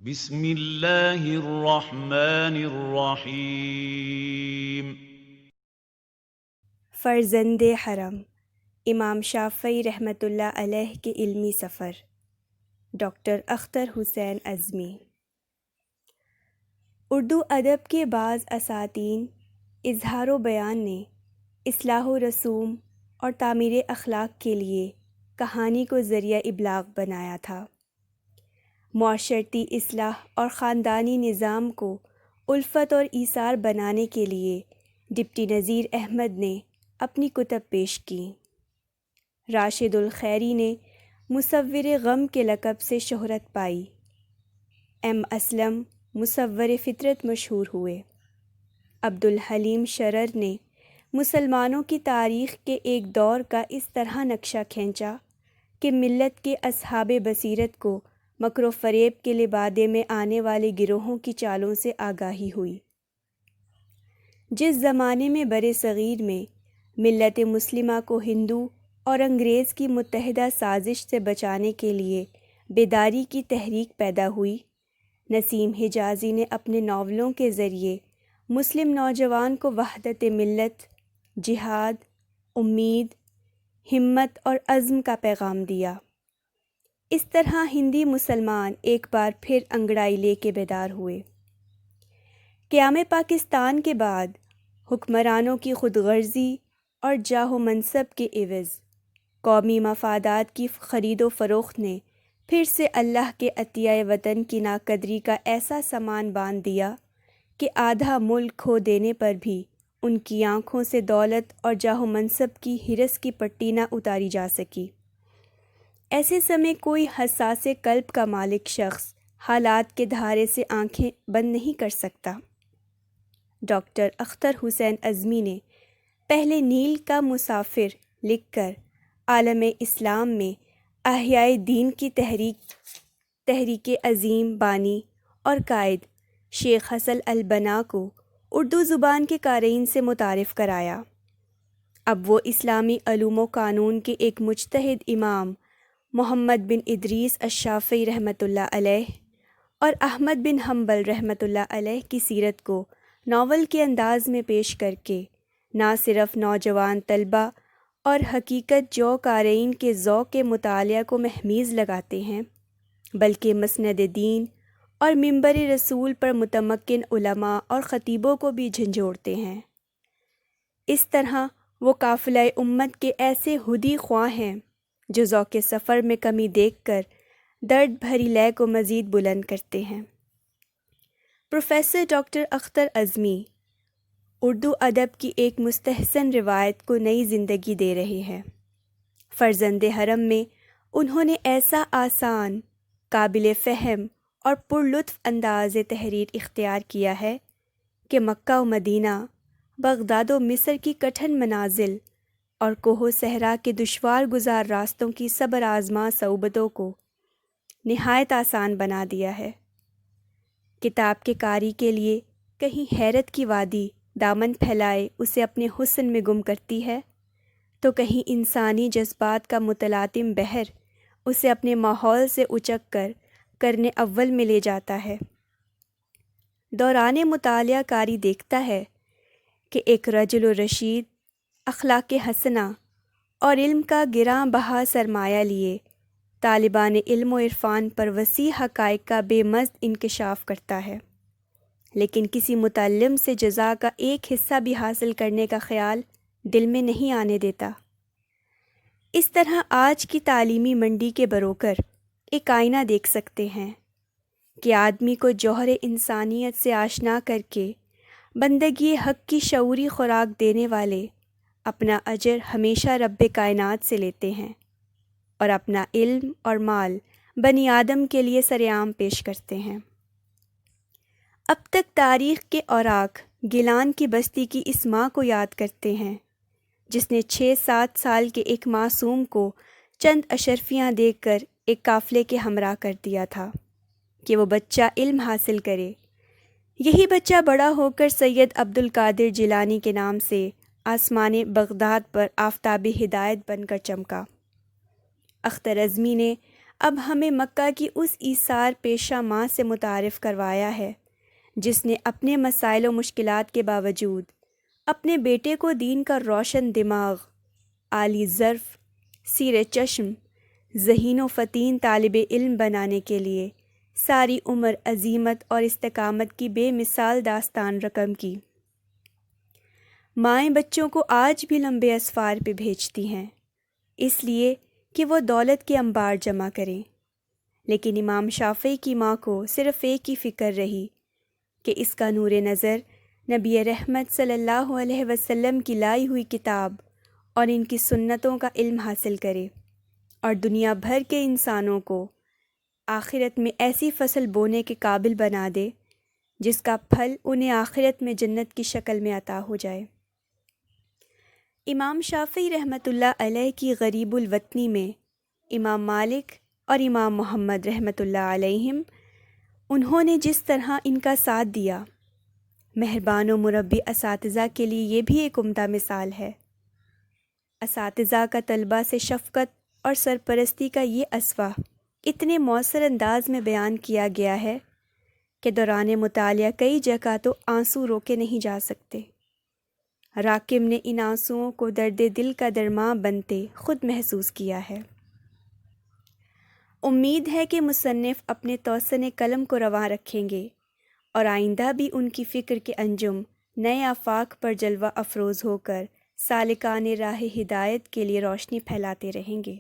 بسم اللہ الرحمن الرحیم۔ فرزند حرم امام شافعی رحمۃ اللہ علیہ کے علمی سفر، ڈاکٹر اختر حسین اعظمی۔ اردو ادب کے بعض اساتین اظہار و بیان نے اصلاح و رسوم اور تعمیر اخلاق کے لیے کہانی کو ذریعہ ابلاغ بنایا تھا۔ معاشرتی اصلاح اور خاندانی نظام کو الفت اور ایثار بنانے کے لیے ڈپٹی نذیر احمد نے اپنی کتب پیش کیں۔ راشد الخیری نے مصور غم کے لقب سے شہرت پائی۔ ایم اسلم مصور فطرت مشہور ہوئے۔ عبدالحلیم شرر نے مسلمانوں کی تاریخ کے ایک دور کا اس طرح نقشہ کھینچا کہ ملت کے اصحاب بصیرت کو مکر و فریب کے لبادے میں آنے والے گروہوں کی چالوں سے آگاہی ہوئی۔ جس زمانے میں برصغیر میں ملت مسلمہ کو ہندو اور انگریز کی متحدہ سازش سے بچانے کے لیے بیداری کی تحریک پیدا ہوئی، نسیم حجازی نے اپنے ناولوں کے ذریعے مسلم نوجوان کو وحدت ملت، جہاد، امید، ہمت اور عزم کا پیغام دیا۔ اس طرح ہندی مسلمان ایک بار پھر انگڑائی لے کے بیدار ہوئے۔ قیام پاکستان کے بعد حکمرانوں کی خود غرضی اور جاہ و منصب کے عوض قومی مفادات کی خرید و فروخت نے پھر سے اللہ کے عطیہ وطن کی ناقدری کا ایسا سامان باندھ دیا کہ آدھا ملک کھو دینے پر بھی ان کی آنکھوں سے دولت اور جاہ و منصب کی ہرس کی پٹی نہ اتاری جا سکی۔ ایسے سمے کوئی حساس قلب کا مالک شخص حالات کے دھارے سے آنکھیں بند نہیں کر سکتا۔ ڈاکٹر اختر حسین اعظمی نے پہلے نیل کا مسافر لکھ کر عالم اسلام میں احیاء دین کی تحریک عظیم بانی اور قائد شیخ حسن البنا کو اردو زبان کے قارئین سے متعارف کرایا۔ اب وہ اسلامی علوم و قانون کے ایک مجتہد امام محمد بن ادریس الشافعی رحمۃ اللہ علیہ اور احمد بن حنبل رحمۃ اللہ علیہ کی سیرت کو ناول کے انداز میں پیش کر کے نہ صرف نوجوان طلباء اور حقیقت جو قارئین کے ذوق مطالعہ کو مہمیز لگاتے ہیں، بلکہ مسند دین اور منبر رسول پر متمکن علماء اور خطیبوں کو بھی جھنجھوڑتے ہیں۔ اس طرح وہ قافلہ امت کے ایسے ہدی خواہ ہیں جو ذوق سفر میں کمی دیکھ کر درد بھری لے کو مزید بلند کرتے ہیں۔ پروفیسر ڈاکٹر اختر اعظمی اردو ادب کی ایک مستحسن روایت کو نئی زندگی دے رہے ہیں۔ فرزند حرم میں انہوں نے ایسا آسان، قابل فہم اور پرلطف انداز تحریر اختیار کیا ہے کہ مکہ و مدینہ، بغداد و مصر کی کٹھن منازل اور کوہ و صحرا کے دشوار گزار راستوں کی صبر آزما صعوبتوں کو نہایت آسان بنا دیا ہے۔ کتاب کے قاری کے لیے کہیں حیرت کی وادی دامن پھیلائے اسے اپنے حسن میں گم کرتی ہے، تو کہیں انسانی جذبات کا متلاطم بحر اسے اپنے ماحول سے اچک کر کرنے اول میں لے جاتا ہے۔ دوران مطالعہ قاری دیکھتا ہے کہ ایک رجل رشید اخلاق حسنہ اور علم کا گراں بہا سرمایہ لیے طالبان علم و عرفان پر وسیع حقائق کا بے مزد انکشاف کرتا ہے، لیکن کسی متعلم سے جزا کا ایک حصہ بھی حاصل کرنے کا خیال دل میں نہیں آنے دیتا۔ اس طرح آج کی تعلیمی منڈی کے بروکر ایک آئینہ دیکھ سکتے ہیں کہ آدمی کو جوہر انسانیت سے آشنا کر کے بندگی حق کی شعوری خوراک دینے والے اپنا اجر ہمیشہ رب کائنات سے لیتے ہیں اور اپنا علم اور مال بنی آدم کے لیے سرعام پیش کرتے ہیں۔ اب تک تاریخ کے اوراق گیلان کی بستی کی اس ماں کو یاد کرتے ہیں جس نے 6-7 سال کے ایک معصوم کو چند اشرفیاں دے کر ایک قافلے کے ہمراہ کر دیا تھا کہ وہ بچہ علم حاصل کرے۔ یہی بچہ بڑا ہو کر سید عبدالقادر جیلانی کے نام سے آسمان بغداد پر آفتاب ہدایت بن کر چمکا۔ اختر اعظمی نے اب ہمیں مکہ کی اس ایثار پیشہ ماں سے متعارف کروایا ہے جس نے اپنے مسائل و مشکلات کے باوجود اپنے بیٹے کو دین کا روشن دماغ، عالی ظرف، سیر چشم، ذہین و فطین طالب علم بنانے کے لیے ساری عمر عزیمت اور استقامت کی بے مثال داستان رقم کی۔ مائیں بچوں کو آج بھی لمبے اسفار پہ بھیجتی ہیں اس لیے کہ وہ دولت کے انبار جمع کریں، لیکن امام شافعی کی ماں کو صرف ایک ہی فکر رہی کہ اس کا نور نظر نبی رحمت صلی اللہ علیہ وسلم کی لائی ہوئی کتاب اور ان کی سنتوں کا علم حاصل کرے اور دنیا بھر کے انسانوں کو آخرت میں ایسی فصل بونے کے قابل بنا دے جس کا پھل انہیں آخرت میں جنت کی شکل میں عطا ہو جائے۔ امام شافعی رحمۃ اللہ علیہ کی غریب الوطنی میں امام مالک اور امام محمد رحمۃ اللہ علیہم انہوں نے جس طرح ان کا ساتھ دیا، مہربان و مربی اساتذہ کے لیے یہ بھی ایک عمدہ مثال ہے۔ اساتذہ کا طلبہ سے شفقت اور سرپرستی کا یہ اسوہ اتنے مؤثر انداز میں بیان کیا گیا ہے کہ دوران مطالعہ کئی جگہ تو آنسو روکے نہیں جا سکتے۔ راکب نے ان آنسوؤں کو درد دل کا درماں بنتے خود محسوس کیا ہے۔ امید ہے کہ مصنف اپنے توسن قلم کو رواں رکھیں گے اور آئندہ بھی ان کی فکر کے انجم نئے آفاق پر جلوہ افروز ہو کر سالکان راہ ہدایت کے لیے روشنی پھیلاتے رہیں گے۔